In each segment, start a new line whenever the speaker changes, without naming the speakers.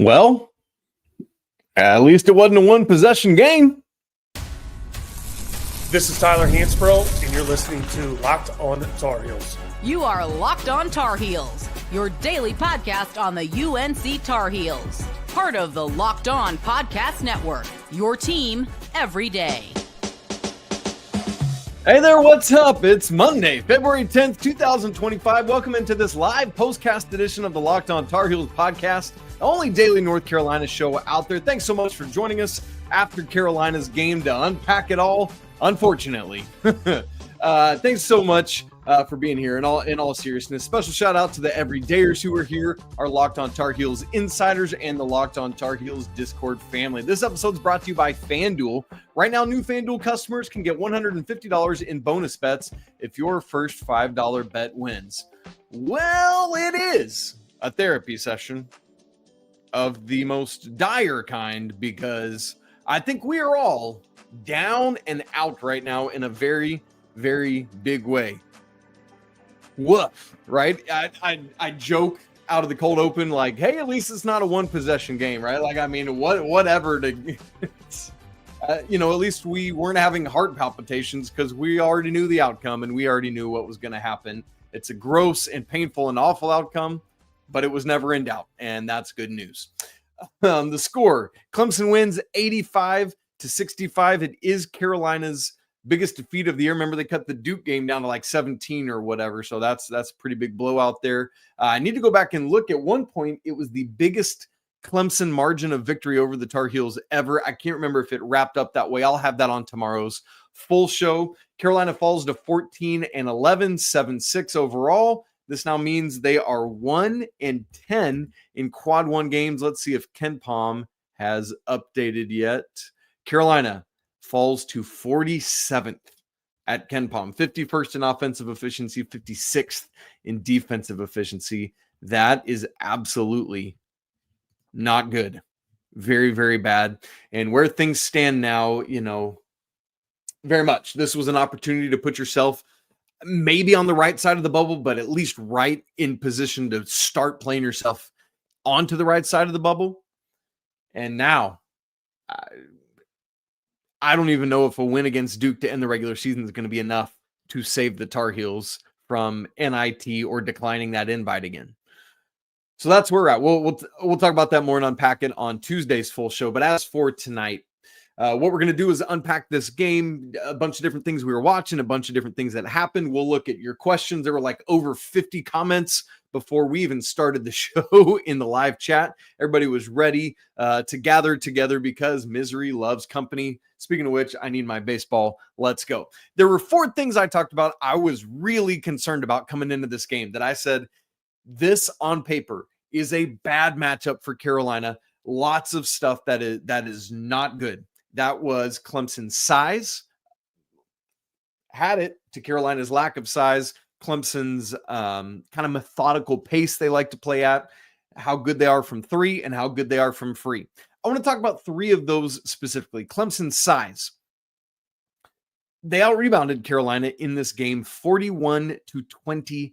Well, at least it wasn't a one-possession game.
This is Tyler Hansbrough, and you're listening to Locked On Tar Heels.
You are Locked On Tar Heels, your daily podcast on the UNC Tar Heels. Part of the Locked On Podcast Network, your team every day.
Hey there, what's up? It's Monday, February 10th, 2025. Welcome into this live postcast edition of the Locked On Tar Heels podcast, the only daily North Carolina show out there. Thanks so much for joining us after Carolina's game to unpack it all, unfortunately. Thanks so much for being here. In all seriousness, special shout out to the everydayers who are here, our Locked On Tar Heels insiders and the Locked On Tar Heels Discord family. This episode is brought to you by FanDuel. Right now, new FanDuel customers can get $150 in bonus bets if your first $5 bet wins. Well, it is a therapy session of the most dire kind, because I think we are all down and out right now in a very, very big way. Woof, right? I joke out of the cold open like, hey, at least it's not a one possession game, right? Like, I mean, whatever to, at least we weren't having heart palpitations because we already knew the outcome and we already knew what was going to happen. It's a gross and painful and awful outcome, but it was never in doubt, and that's good news. The score: Clemson wins 85-65. It is Carolina's biggest defeat of the year. Remember, they cut the Duke game down to like 17 or whatever, so that's a pretty big blowout there. I need to go back and look. At one point, it was the biggest Clemson margin of victory over the Tar Heels ever. I can't remember if it wrapped up that way. I'll have that on tomorrow's full show. Carolina falls to 14-11, 7-6 overall. This now means they are 1-10 in quad one games. Let's see if KenPom has updated yet. Carolina falls to 47th at KenPom, 51st in offensive efficiency, 56th in defensive efficiency. That is absolutely not good. Very, very bad. And where things stand now, very much. This was an opportunity to put yourself maybe on the right side of the bubble, but at least right in position to start playing yourself onto the right side of the bubble. And now, I don't even know if a win against Duke to end the regular season is going to be enough to save the Tar Heels from NIT or declining that invite again. So that's where we're at. We'll talk about that more and unpack it on Tuesday's full show. But as for tonight, what we're going to do is unpack this game, a bunch of different things we were watching, a bunch of different things that happened. We'll look at your questions. There were like over 50 comments before we even started the show in the live chat. Everybody was ready to gather together because misery loves company. Speaking of which, I need my baseball. Let's go. There were 4 things I talked about I was really concerned about coming into this game that I said, this on paper is a bad matchup for Carolina. Lots of stuff that is not good. That was Clemson's size. Had it to Carolina's lack of size. Clemson's kind of methodical pace they like to play at, how good they are from 3 and how good they are from free. I want to talk about 3 of those specifically. Clemson's size. They out-rebounded Carolina in this game 41-28.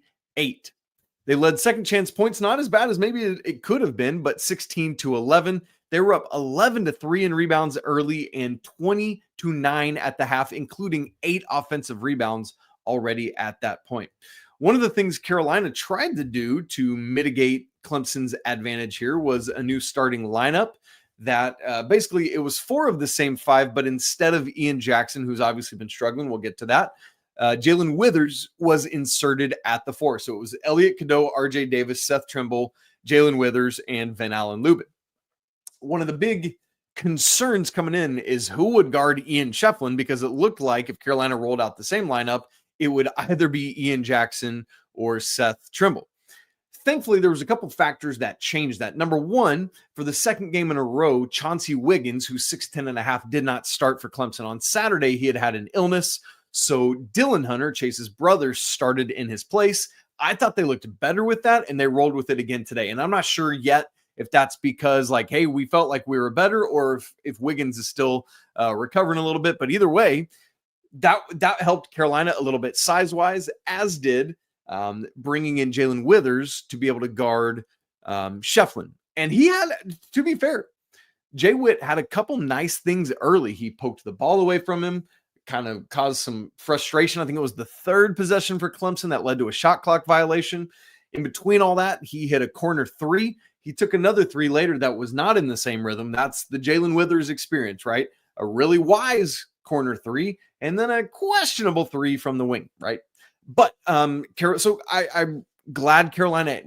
They led second chance points, not as bad as maybe it could have been, but 16-11. They were up 11-3 in rebounds early and 20-9 at the half, including 8 offensive rebounds already at that point. One of the things Carolina tried to do to mitigate Clemson's advantage here was a new starting lineup that basically it was 4 of the same 5, but instead of Ian Jackson, who's obviously been struggling, we'll get to that, Jalen Withers was inserted at the 4. So it was Elliot Cadeau, RJ Davis, Seth Trimble, Jalen Withers, and Ven-Allen Lubin. One of the big concerns coming in is who would guard Ian Shefflin, because it looked like if Carolina rolled out the same lineup, it would either be Ian Jackson or Seth Trimble. Thankfully, there was a couple factors that changed that. Number one, for the second game in a row, Chauncey Wiggins, who's 6'10.5", did not start for Clemson. On Saturday, he had an illness, so Dylan Hunter, Chase's brother, started in his place. I thought they looked better with that, and they rolled with it again today. And I'm not sure yet if that's because, like, hey, we felt like we were better, or if Wiggins is still recovering a little bit. But either way, that helped Carolina a little bit size-wise, as did bringing in Jalen Withers to be able to guard Shefflin. And he had, to be fair, Jay Witt had a couple nice things early. He poked the ball away from him, kind of caused some frustration. I think it was the third possession for Clemson that led to a shot clock violation. In between all that, he hit a corner three. He took another three later that was not in the same rhythm. That's the Jalen Withers experience, right? A really wise corner three, and then a questionable three from the wing, right? But so I'm glad Carolina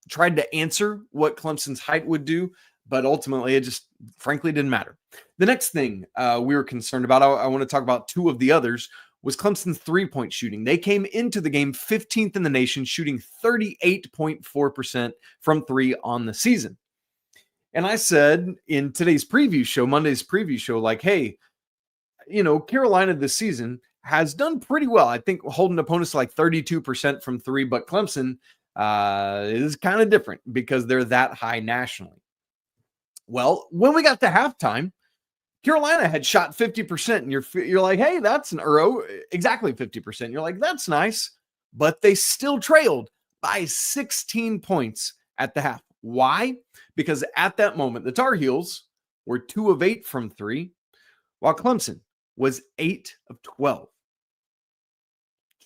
tried to answer what Clemson's height would do, but ultimately it just frankly didn't matter. The next thing we were concerned about, I want to talk about two of the others, was Clemson's three-point shooting. They came into the game 15th in the nation, shooting 38.4% from three on the season. And I said in today's preview show, Monday's preview show, like, hey, Carolina this season has done pretty well. I think holding opponents to like 32% from three, but Clemson is kind of different because they're that high nationally. Well, when we got to halftime, Carolina had shot 50%, and you're like, hey, exactly 50%. You're like, that's nice, but they still trailed by 16 points at the half. Why? Because at that moment, the Tar Heels were 2 of 8 from three, while Clemson was 8 of 12.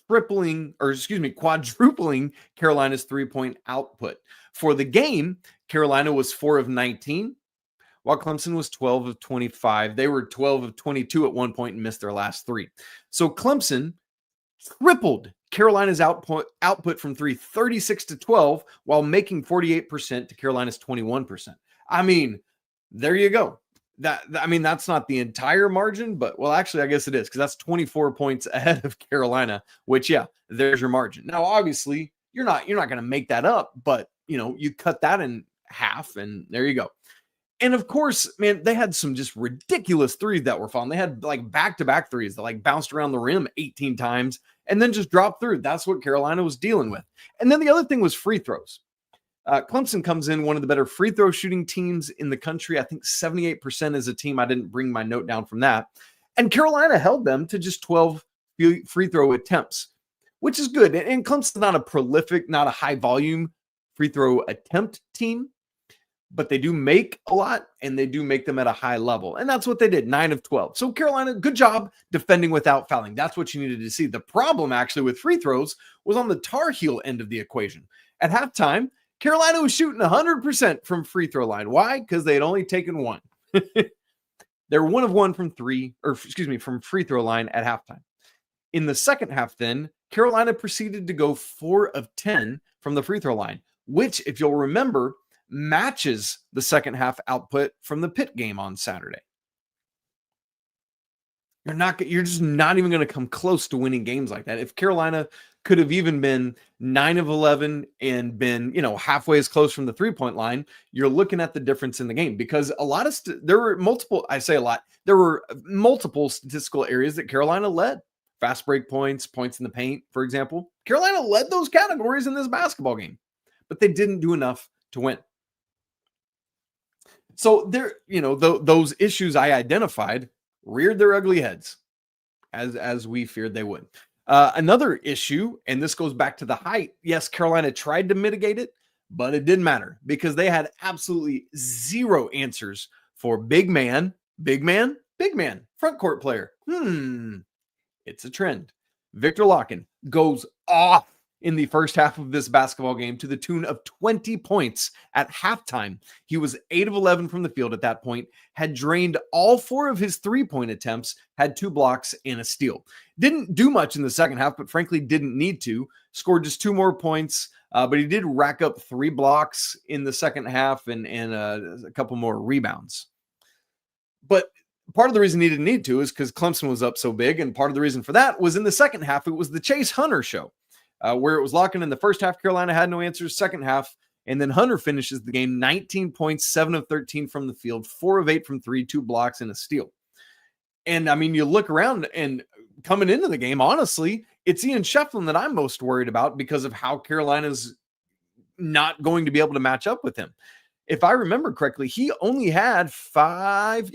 Quadrupling Carolina's three-point output. For the game, Carolina was 4 of 19, while Clemson was 12 of 25. They were 12 of 22 at one point and missed their last three. So Clemson tripled Carolina's output from three, 36 to 12, while making 48% to Carolina's 21%. I mean, there you go. That's not the entire margin, but well, actually, I guess it is, because that's 24 points ahead of Carolina, which, yeah, there's your margin. Now, obviously, you're not going to make that up, but you cut that in half, and there you go. And of course, man, they had some just ridiculous threes that were falling. They had like back-to-back threes that like bounced around the rim 18 times and then just dropped through. That's what Carolina was dealing with. And then the other thing was free throws. Clemson comes in one of the better free throw shooting teams in the country. I think 78% as a team. I didn't bring my note down from that. And Carolina held them to just 12 free throw attempts, which is good. And Clemson's not a prolific, not a high volume free throw attempt team, but they do make a lot, and they do make them at a high level. And that's what they did, 9 of 12. So Carolina, good job defending without fouling. That's what you needed to see. The problem actually with free throws was on the Tar Heel end of the equation. At halftime, Carolina was shooting 100% from free throw line. Why? Because they had only taken one. They're 1 of 1 from from free throw line at halftime. In the second half, then, Carolina proceeded to go 4 of 10 from the free throw line, which, if you'll remember, matches the second half output from the Pitt game on Saturday. You're just not even going to come close to winning games like that. If Carolina could have even been 9 of 11 and been, halfway as close from the 3-point line, you're looking at the difference in the game, because there were multiple statistical areas that Carolina led. Fast break points, points in the paint, for example. Carolina led those categories in this basketball game, but they didn't do enough to win. So those issues I identified reared their ugly heads, as we feared they would. Another issue, and this goes back to the height. Yes, Carolina tried to mitigate it, but it didn't matter because they had absolutely zero answers for big man, front court player. It's a trend. Victor Locken goes off in the first half of this basketball game to the tune of 20 points at halftime. He was 8 of 11 from the field at that point, had drained all 4 of his 3-point attempts, had 2 blocks and a steal. Didn't do much in the second half, but frankly didn't need to. Scored just 2 more points, but he did rack up 3 blocks in the second half and a couple more rebounds. But part of the reason he didn't need to is because Clemson was up so big, and part of the reason for that was in the second half, it was the Chase Hunter show. Where it was locking in the first half, Carolina had no answers. Second half, and then Hunter finishes the game 19 points, 7 of 13 from the field, 4 of 8 from 3, 2 blocks, and a steal. And I mean, you look around, and coming into the game, honestly, it's Ian Shefflin that I'm most worried about because of how Carolina's not going to be able to match up with him. If I remember correctly, he only had 5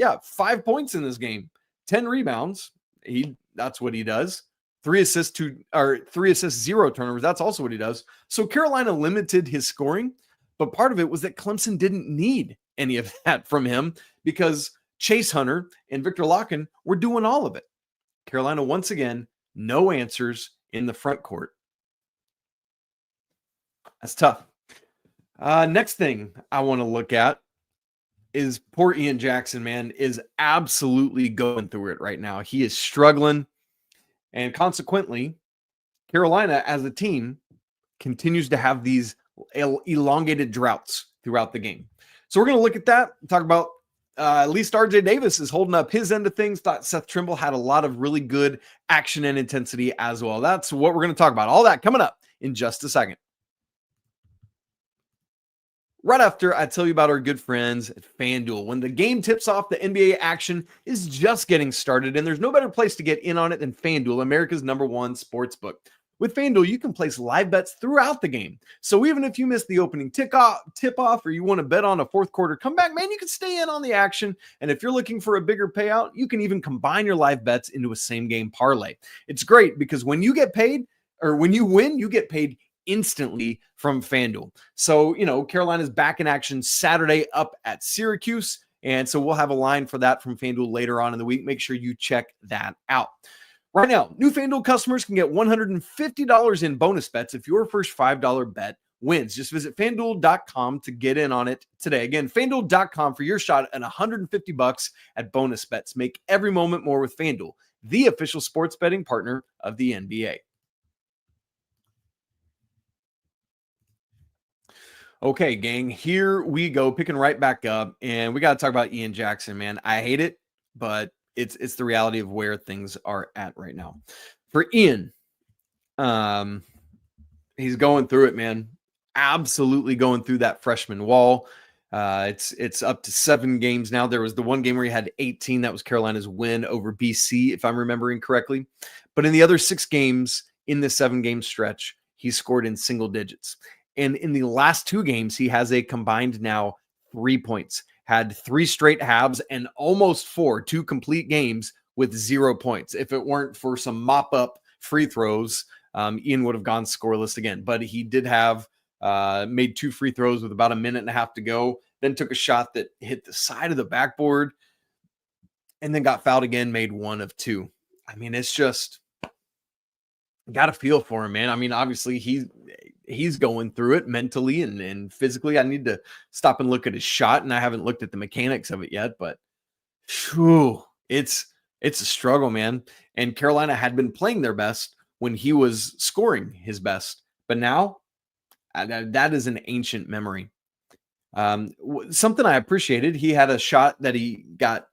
points in this game, 10 rebounds. That's what he does. 3 assists, 0 turnovers. That's also what he does. So Carolina limited his scoring, But part of it was that Clemson didn't need any of that from him because Chase Hunter and Victor Locken were doing all of it. Carolina, once again, no answers in the front court. That's tough. Next thing I want to look at is poor Ian Jackson, man, is absolutely going through it right now. He is struggling. And consequently, Carolina as a team continues to have these elongated droughts throughout the game. So we're going to look at that, talk about at least RJ Davis is holding up his end of things. Thought Seth Trimble had a lot of really good action and intensity as well. That's what we're going to talk about. All that coming up in just a second. Right after I tell you about our good friends at FanDuel. When the game tips off, the NBA action is just getting started, and there's no better place to get in on it than FanDuel, America's #1 sports book. With FanDuel, you can place live bets throughout the game. So even if you miss the opening tip-off or you want to bet on a fourth quarter comeback, man, you can stay in on the action. And if you're looking for a bigger payout, you can even combine your live bets into a same-game parlay. It's great because when you get paid, or when you win, you get paid instantly from FanDuel. So, Carolina's back in action Saturday up at Syracuse. And so we'll have a line for that from FanDuel later on in the week. Make sure you check that out. Right now, new FanDuel customers can get $150 in bonus bets if your first $5 bet wins. Just visit FanDuel.com to get in on it today. Again, FanDuel.com for your shot at $150 at bonus bets. Make every moment more with FanDuel, the official sports betting partner of the NBA. Okay, gang, here we go, picking right back up, and we got to talk about Ian Jackson, man. I hate it, but it's the reality of where things are at right now. For Ian, he's going through it, man. Absolutely going through that freshman wall. It's up to 7 games now. There was the one game where he had 18. That was Carolina's win over BC, if I'm remembering correctly. But in the other 6 games in this 7-game stretch, he scored in single digits. And in the last 2 games, he has a combined now 3 points, had 3 straight halves and almost 4, 2 complete games with 0 points. If it weren't for some mop-up free throws, Ian would have gone scoreless again. But he did have made 2 free throws with about a minute and a half to go, then took a shot that hit the side of the backboard and then got fouled again, made 1 of 2. I mean, it's just got a feel for him, man. I mean, obviously he's going through it mentally and physically. I need to stop and look at his shot, and I haven't looked at the mechanics of it yet, but whew, it's a struggle, man. And Carolina had been playing their best when he was scoring his best, but now that is an ancient memory. Something I appreciated, he had a shot that he got,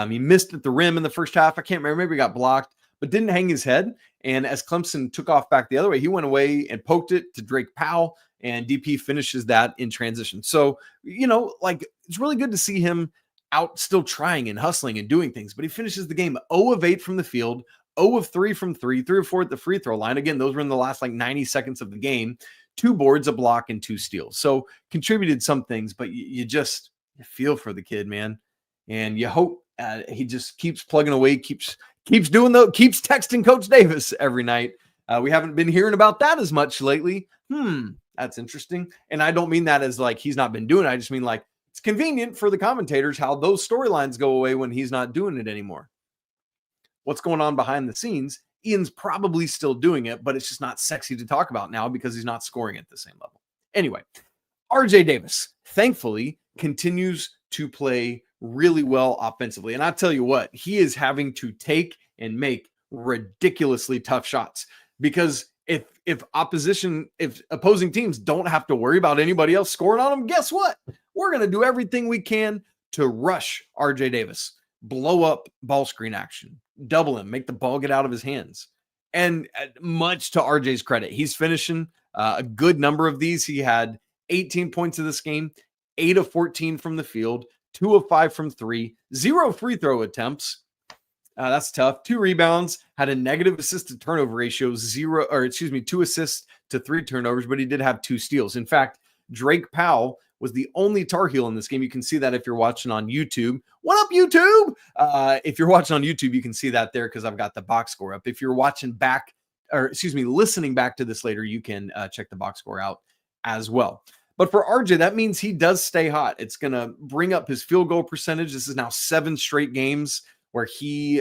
he missed at the rim in the first half. I can't remember, maybe he got blocked, but didn't hang his head. And as Clemson took off back the other way, he went away and poked it to Drake Powell, and DP finishes that in transition. So, it's really good to see him out still trying and hustling and doing things, but he finishes the game 0 of 8 from the field, 0 of 3 from 3, 3 or 4 at the free throw line. Again, those were in the last 90 seconds of the game, 2 boards, a block, and 2 steals. So contributed some things, but you feel for the kid, man. And you hope he just keeps plugging away, keeps texting Coach Davis every night. We haven't been hearing about that as much lately. That's interesting. And I don't mean that as he's not been doing it. I just mean it's convenient for the commentators how those storylines go away when he's not doing it anymore. What's going on behind the scenes? Ian's probably still doing it, but it's just not sexy to talk about now because he's not scoring at the same level. Anyway, RJ Davis, thankfully, continues to play really well offensively. And I tell you what, he is having to take and make ridiculously tough shots because if opposing teams don't have to worry about anybody else scoring on them, guess what? We're going to do everything we can to rush RJ Davis, blow up ball screen action, double him, make the ball get out of his hands. And much to RJ's credit, he's finishing a good number of these. He had 18 points in this game, 8 of 14 from the field, 2 of 5 from 3, 0 free throw attempts. That's tough. 2 rebounds, had a negative assist to turnover ratio, 2 assists to 3 turnovers, but he did have 2 steals. In fact, Drake Powell was the only Tar Heel in this game. You can see that if you're watching on YouTube. What up, YouTube? If you're watching on YouTube, you can see that there because I've got the box score up. If you're listening back to this later, you can check the box score out as well. But for RJ, that means he does stay hot. It's going to bring up his field goal percentage. This is now 7 straight games where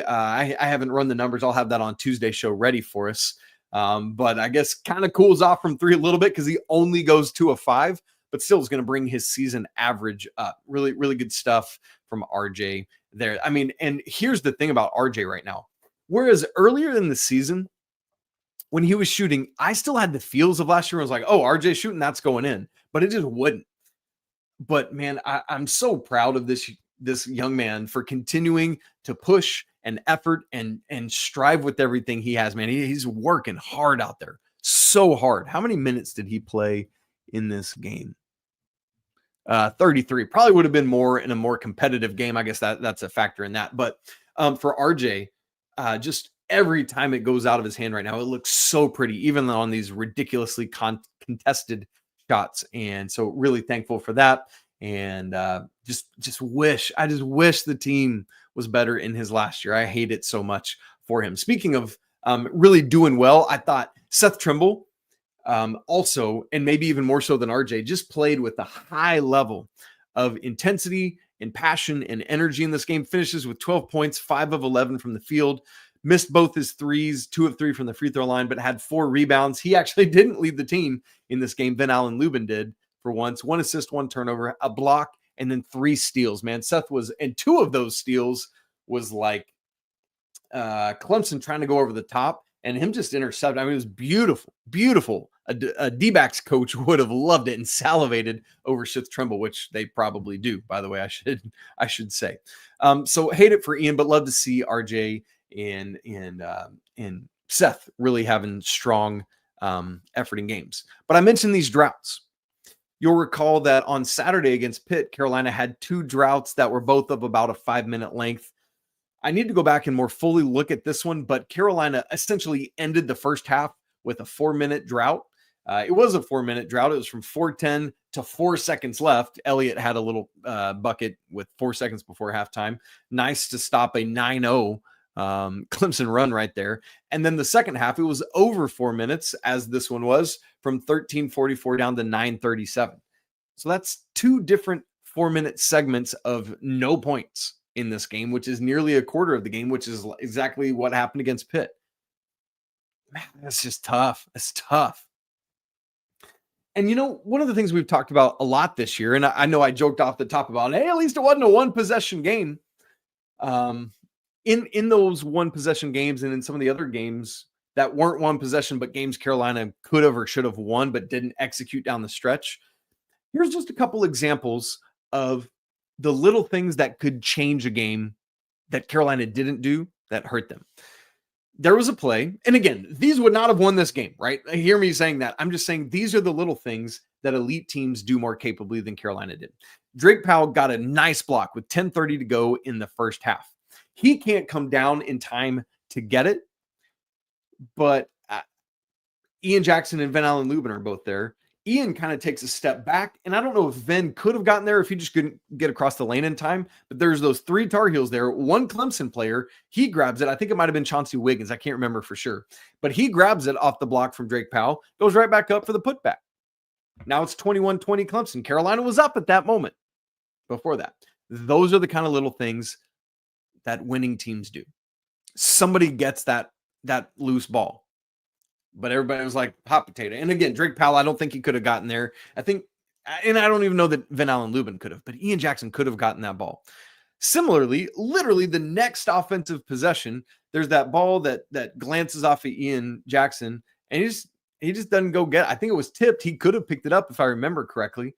I haven't run the numbers. I'll have that on Tuesday's show ready for us. But I guess kind of cools off from 3 a little bit because he only goes 2 of 5, but still is going to bring his season average up. Really, really good stuff from RJ there. I mean, and here's the thing about RJ right now. Whereas earlier in the season, when he was shooting, I still had the feels of last year. I was like, oh, RJ shooting, that's going in. But it just wouldn't. But man, I'm so proud of this young man for continuing to push and effort and strive with everything he has, man. He's working hard out there. So hard. How many minutes did he play in this game? 33. Probably would have been more in a more competitive game. I guess that's a factor in that. But for RJ, just every time it goes out of his hand right now, it looks so pretty, even on these ridiculously contested shots. And so really thankful for that. And just wish the team was better in his last year. I hate it so much for him. Speaking of really doing well, I thought Seth Trimble also, and maybe even more so than RJ, just played with a high level of intensity and passion and energy in this game. Finishes with 12 points, 5 of 11 from the field. Missed both his threes, 2 of 3 from the free throw line, but had 4 rebounds. He actually didn't lead the team in this game. Ven-Allen Lubin did for once. 1 assist, 1 turnover, a block, and then 3 steals. Man, Seth and 2 of those steals was like Clemson trying to go over the top and him just intercept. I mean, it was beautiful, beautiful. A D-backs coach would have loved it and salivated over Seth Trimble, which they probably do, by the way, I should say. So hate it for Ian, but love to see RJ and Seth really having strong effort in games. But I mentioned these droughts. You'll recall that on Saturday against Pitt, Carolina had 2 droughts that were both of about a 5-minute length. I need to go back and more fully look at this one, but Carolina essentially ended the first half with a 4-minute drought. It was a 4-minute drought. It was from 4:10 to 4 seconds left. Elliot had a little bucket with 4 seconds before halftime. Nice to stop a 9-0 Clemson run right there. And then the second half, it was over 4 minutes, as this one was, from 13:44 down to 9:37. So that's 2 different 4-minute segments of no points in this game, which is nearly a quarter of the game, which is exactly what happened against Pitt. Man, that's just tough. It's tough. And, you know, one of the things we've talked about a lot this year, and I know I joked off the top about, hey, at least it wasn't a 1-possession game. In those 1-possession games and in some of the other games that weren't 1 possession, but games Carolina could have or should have won, but didn't execute down the stretch. Here's just a couple examples of the little things that could change a game that Carolina didn't do that hurt them. There was a play, and again, these would not have won this game, right? Hear me saying that. I'm just saying these are the little things that elite teams do more capably than Carolina did. Drake Powell got a nice block with 10:30 to go in the first half. He can't come down in time to get it, but Ian Jackson and Ven-Allen Lubin are both there. Ian kind of takes a step back, and I don't know if Ven could have gotten there if he just couldn't get across the lane in time, but there's those 3 Tar Heels there. 1 Clemson player, he grabs it. I think it might have been Chauncey Wiggins. I can't remember for sure, but he grabs it off the block from Drake Powell, goes right back up for the putback. Now it's 21-20 Clemson. Carolina was up at that moment before that. Those are the kind of little things that winning teams do. Somebody gets that loose ball, but everybody was like hot potato. And again, Drake Powell, I don't think he could have gotten there. I think, and I don't even know that Ven-Allen Lubin could have, but Ian Jackson could have gotten that ball. Similarly, literally the next offensive possession, there's that ball that glances off of Ian Jackson, and he just doesn't go get it. I think it was tipped. He could have picked it up if I remember correctly,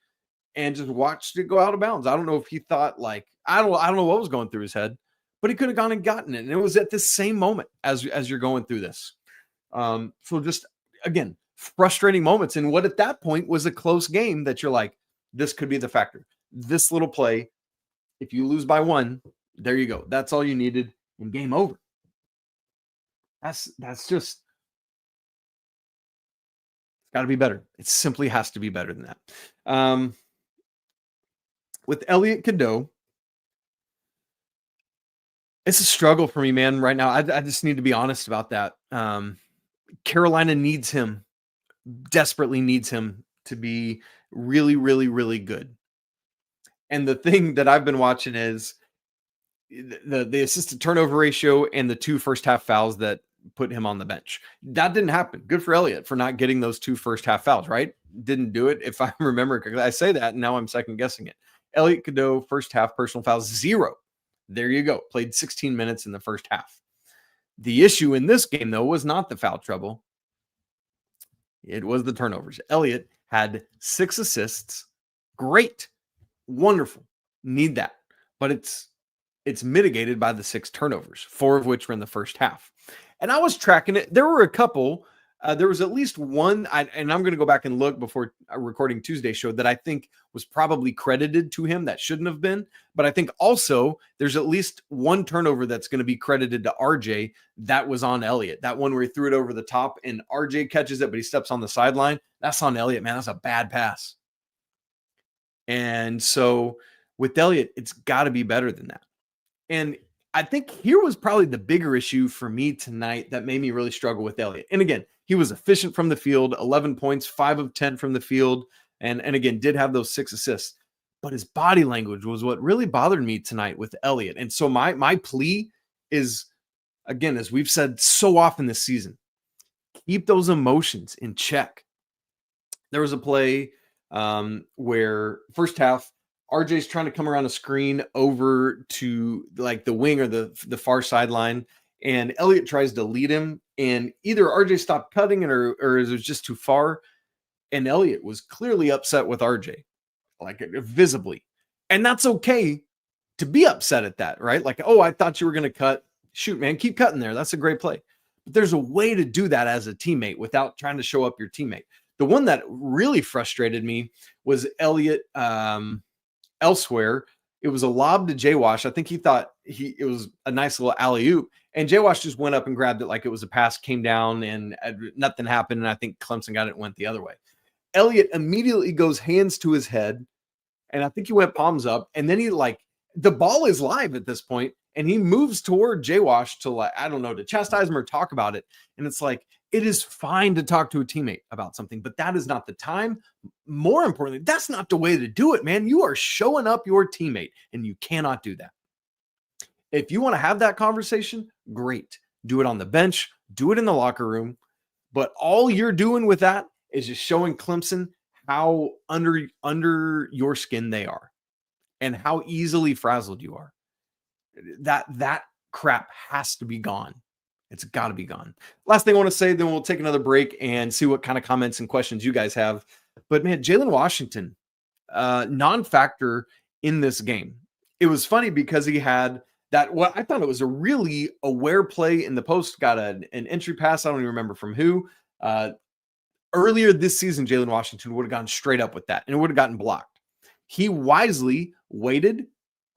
and just watched it go out of bounds. I don't know if he thought like, I don't know what was going through his head, but he could have gone and gotten it. And it was at the same moment as you're going through this. So just, again, frustrating moments. And what at that point was a close game that you're like, this could be the factor. This little play, if you lose by 1, there you go. That's all you needed, and game over. That's just, it's got to be better. It simply has to be better than that. With Elliot Cadeau, it's a struggle for me, man, right now. I just need to be honest about that. Carolina needs him, desperately needs him to be really, really, really good. And the thing that I've been watching is the assisted turnover ratio and the 2 first half fouls that put him on the bench. That didn't happen. Good for Elliot for not getting those 2 first half fouls, right? Didn't do it. If I remember correctly, I say that and now I'm second guessing it. Elliot Cadeau, first half personal fouls, 0. There you go. Played 16 minutes in the first half. The issue in this game, though, was not the foul trouble. It was the turnovers. Elliot had 6 assists. Great. Wonderful. Need that. But it's mitigated by the 6 turnovers, 4 of which were in the first half. And I was tracking it. There were a couple. There was at least one, and I'm going to go back and look before recording Tuesday's show, that I think was probably credited to him that shouldn't have been. But I think also there's at least one turnover that's going to be credited to RJ that was on Elliot. That one where he threw it over the top and RJ catches it, but he steps on the sideline. That's on Elliot, man. That's a bad pass. And so with Elliot, it's got to be better than that. And I think here was probably the bigger issue for me tonight that made me really struggle with Elliot. And again, he was efficient from the field, 11 points, 5 of 10 from the field, and again, did have those 6 assists. But his body language was what really bothered me tonight with Elliot. And so my plea is, again, as we've said so often this season, keep those emotions in check. There was a play where first half, RJ's trying to come around a screen over to like the wing or the far sideline, and Elliot tries to lead him, and either RJ stopped cutting it or it was just too far, and Elliot was clearly upset with RJ, like visibly. And that's okay to be upset at that, right? Like, oh, I thought you were going to cut. Shoot, man, keep cutting there. That's a great play. But there's a way to do that as a teammate without trying to show up your teammate. The one that really frustrated me was Elliot elsewhere. It was a lob to Jay Wash. I think he thought it was a nice little alley-oop, and Jay Wash just went up and grabbed it like it was a pass, came down, and nothing happened, and I think Clemson got it and went the other way. Elliot immediately goes hands to his head, and I think he went palms up, and then the ball is live at this point, and he moves toward Jay Wash to, like, I don't know, to chastise him or talk about it, and it's like, it is fine to talk to a teammate about something, but that is not the time. More importantly, that's not the way to do it, man. You are showing up your teammate, and you cannot do that. If you want to have that conversation, great. Do it on the bench. Do it in the locker room. But all you're doing with that is just showing Clemson how under your skin they are and how easily frazzled you are. That crap has to be gone. It's got to be gone. Last thing I want to say, then we'll take another break and see what kind of comments and questions you guys have. But man, Jalen Washington, non-factor in this game. It was funny because he had that, what I thought it was a really aware play in the post, got an entry pass. I don't even remember from who. Earlier this season, Jalen Washington would have gone straight up with that and it would have gotten blocked. He wisely waited,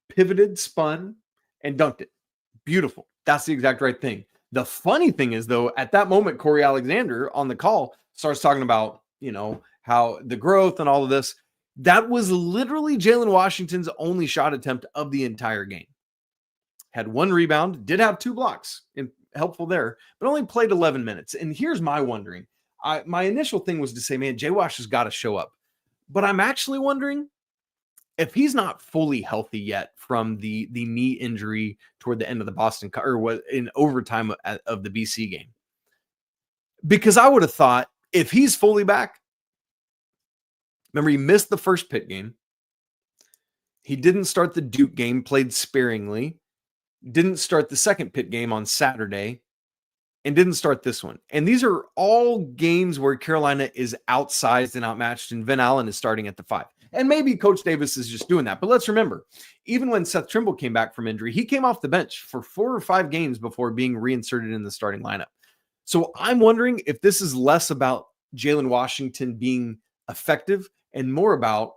pivoted, spun, and dunked it. Beautiful. That's the exact right thing. The funny thing is, though, at that moment, Corey Alexander on the call starts talking about, how the growth and all of this. That was literally Jalen Washington's only shot attempt of the entire game. Had 1 rebound, did have 2 blocks, and helpful there, but only played 11 minutes. And here's my wondering. My initial thing was to say, man, Jay Wash has got to show up. But I'm actually wondering if he's not fully healthy yet from the knee injury toward the end of the Boston, or what in overtime of the BC game. Because I would have thought if he's fully back, remember he missed the first Pitt game. He didn't start the Duke game, played sparingly, didn't start the second Pitt game on Saturday, and didn't start this one. And these are all games where Carolina is outsized and outmatched, and Ven-Allen is starting at the 5. And maybe Coach Davis is just doing that. But let's remember, even when Seth Trimble came back from injury, he came off the bench for 4 or 5 games before being reinserted in the starting lineup. So I'm wondering if this is less about Jalen Washington being effective and more about,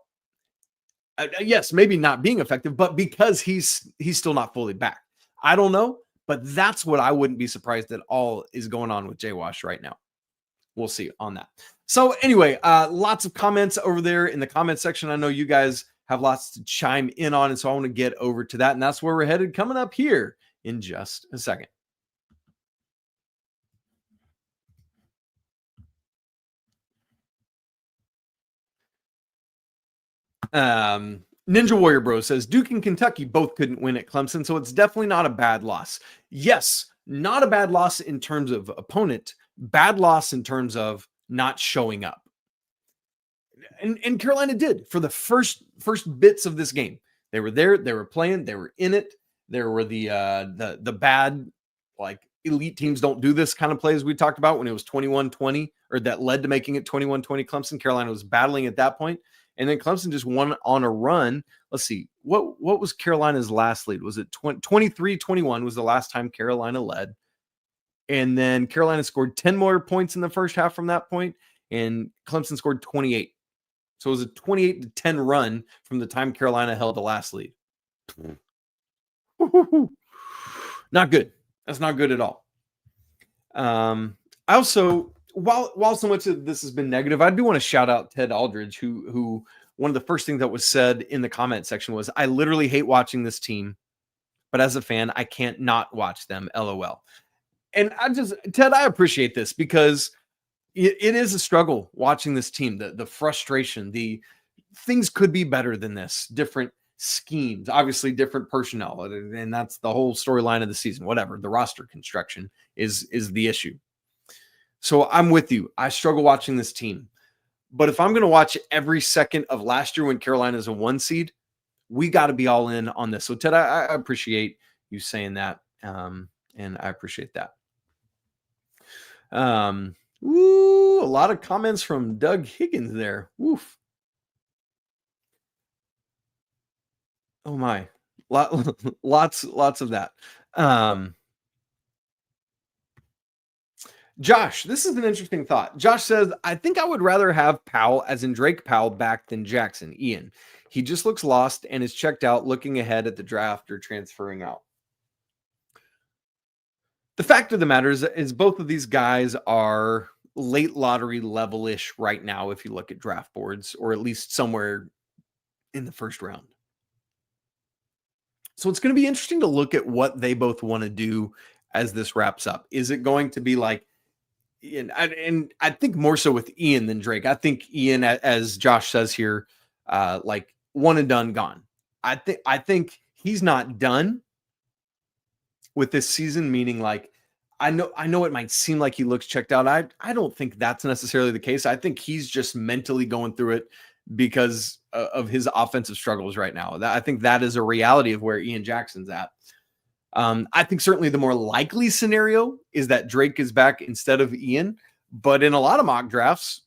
yes, maybe not being effective, but because he's still not fully back. I don't know, but that's what I wouldn't be surprised at all is going on with Jay Wash right now. We'll see on that. So anyway, lots of comments over there in the comment section. I know you guys have lots to chime in on, and so I want to get over to that, and that's where we're headed coming up here in just a second. Ninja Warrior Bro says Duke and Kentucky both couldn't win at Clemson, so it's definitely not a bad loss. Yes, not a bad loss in terms of opponent, bad loss in terms of not showing up. And Carolina did for the first bits of this game. They were there, they were playing, they were in it. There were the bad, like, elite teams don't do this kind of plays we talked about when it was 21-20, or that led to making it 21-20 Clemson. Carolina was battling at that point, and then Clemson just won on a run. Let's see, what was Carolina's last lead? Was it 23-21 was the last time Carolina led, and then Carolina scored 10 more points in the first half from that point, and Clemson scored 28. So it was a 28-10 run from the time Carolina held the last lead. Not good. That's not good at all. I also, while so much of this has been negative, I do want to shout out Ted Aldridge, who one of the first things that was said in the comment section was, "I literally hate watching this team, but as a fan, I can't not watch them. LOL." And Ted, I appreciate this because it is a struggle watching this team, the frustration, the things could be better than this, different schemes, obviously different personnel, and that's the whole storyline of the season. Whatever, the roster construction is the issue. So I'm with you. I struggle watching this team, but if I'm going to watch every second of last year when Carolina is a 1 seed, we got to be all in on this. So Ted, I appreciate you saying that, and I appreciate that. A lot of comments from Doug Higgins there. Woof. Oh my, lots of that. Josh, this is an interesting thought. Josh says, I think I would rather have Powell, as in Drake Powell, back than Jackson. Ian, he just looks lost and is checked out, looking ahead at the draft or transferring out. The fact of the matter is both of these guys are late lottery level-ish right now, if you look at draft boards, or at least somewhere in the first round. So it's going to be interesting to look at what they both want to do as this wraps up. Is it going to be like, and I think more so with Ian than Drake. I think Ian, as Josh says here, like one and done, gone. I think he's not done with this season, meaning like, I know it might seem like he looks checked out. I don't think that's necessarily the case. I think he's just mentally going through it because of his offensive struggles right now. I think that is a reality of where Ian Jackson's at. I think certainly the more likely scenario is that Drake is back instead of Ian, but in a lot of mock drafts,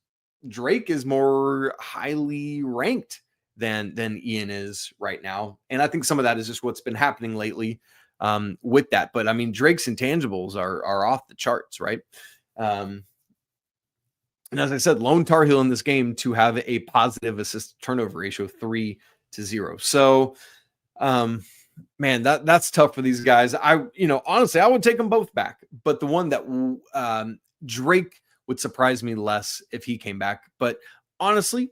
Drake is more highly ranked than Ian is right now. And I think some of that is just what's been happening lately with that. But I mean, Drake's intangibles are off the charts, right? And as I said, lone Tar Heel in this game to have a positive assist turnover ratio 3-0. So, man, that's tough for these guys. Honestly, I would take them both back, but the one that Drake would surprise me less if he came back. But honestly,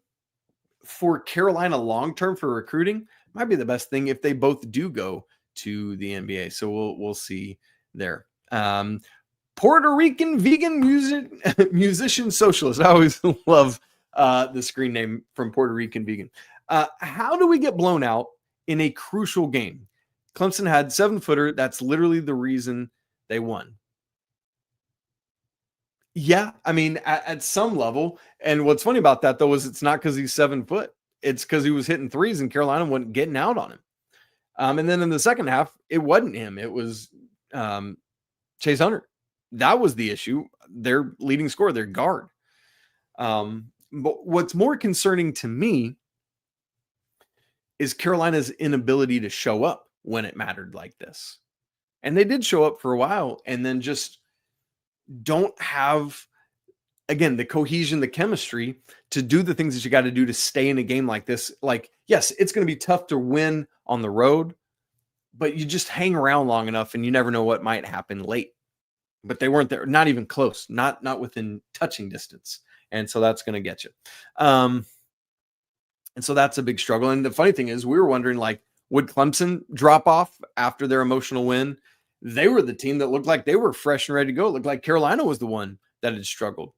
for Carolina long-term for recruiting, might be the best thing if they both do go to the NBA. So we'll see there. Puerto Rican vegan musician socialist. I always love the screen name from Puerto Rican vegan. How do we get blown out in a crucial game? Clemson had 7-footer. That's literally the reason they won. Yeah, I mean, at some level. And what's funny about that, though, is it's not because he's 7 foot. It's because he was hitting threes and Carolina wasn't getting out on him. And then in the second half, it wasn't him. It was Chase Hunter. That was the issue. Their leading scorer, their guard. But what's more concerning to me is Carolina's inability to show up when it mattered like this. And they did show up for a while and then just don't have, again, the cohesion, the chemistry to do the things that you got to do to stay in a game like this. Like, yes, it's going to be tough to win on the road, but you just hang around long enough and you never know what might happen late. But they weren't there, not even close, not within touching distance. And so that's going to get you. And so that's a big struggle. And the funny thing is, we were wondering, like, would Clemson drop off after their emotional win? They were the team that looked like they were fresh and ready to go. It looked like Carolina was the one that had struggled.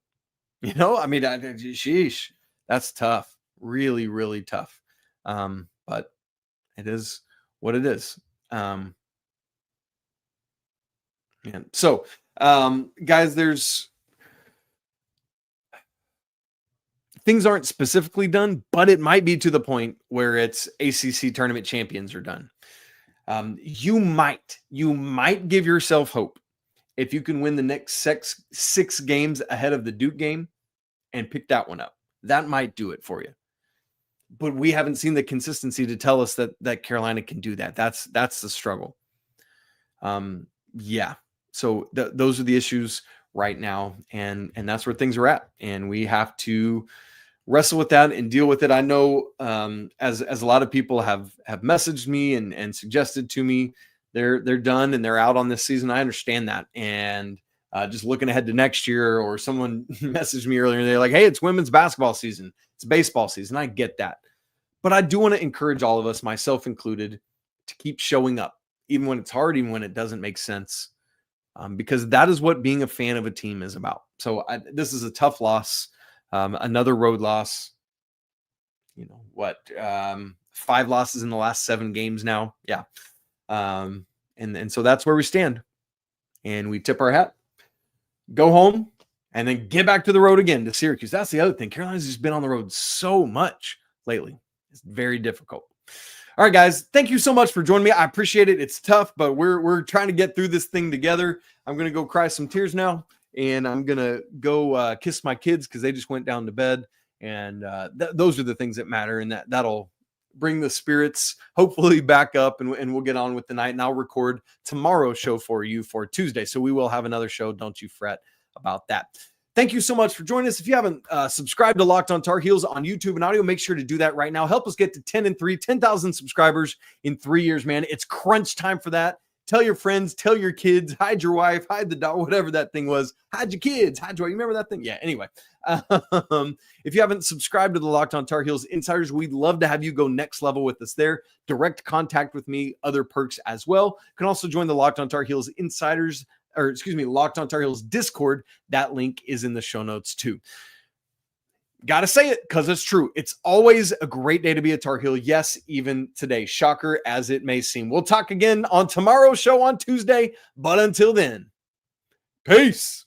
I mean, sheesh, that's tough. Really, really tough. But it is what it is. And so, guys, there's things aren't specifically done, but it might be to the point where it's ACC tournament champions are done. You might give yourself hope if you can win the next six games ahead of the Duke game and pick that one up. That might do it for you. But we haven't seen the consistency to tell us that Carolina can do that. That's the struggle. Yeah. So those are the issues right now, and that's where things are at, and we have to wrestle with that and deal with it. I know as a lot of people have messaged me and suggested to me they're done and they're out on this season. I understand that, and just looking ahead to next year, or someone messaged me earlier and they're like, hey, it's women's basketball season, it's baseball season. I get that, but I do want to encourage all of us, myself included, to keep showing up even when it's hard, even when it doesn't make sense, because that is what being a fan of a team is about. So this is a tough loss. Another road loss, 5 losses in the last 7 games now. Yeah. And so that's where we stand, and we tip our hat, go home, and then get back to the road again to Syracuse. That's the other thing. Carolina's just been on the road so much lately. It's very difficult. All right, guys, thank you so much for joining me. I appreciate it. It's tough, but we're trying to get through this thing together. I'm going to go cry some tears now, and I'm going to go kiss my kids because they just went down to bed. And those are the things that matter, and that'll bring the spirits hopefully back up, and we'll get on with the night. And I'll record tomorrow's show for you for Tuesday. So we will have another show. Don't you fret about that. Thank you so much for joining us. If you haven't subscribed to Locked On Tar Heels on YouTube and audio, make sure to do that right now. Help us get to 10,000 subscribers in 3 years, man. It's crunch time for that. Tell your friends, tell your kids, hide your wife, hide the dog, whatever that thing was. Hide your kids, hide your wife. You remember that thing? Yeah, anyway. If you haven't subscribed to the Locked On Tar Heels Insiders, we'd love to have you go next level with us there. Direct contact with me, other perks as well. You can also join the Locked On Tar Heels Insiders, Locked On Tar Heels Discord. That link is in the show notes too. Got to say it because it's true. It's always a great day to be a Tar Heel. Yes, even today. Shocker as it may seem. We'll talk again on tomorrow's show on Tuesday. But until then, peace.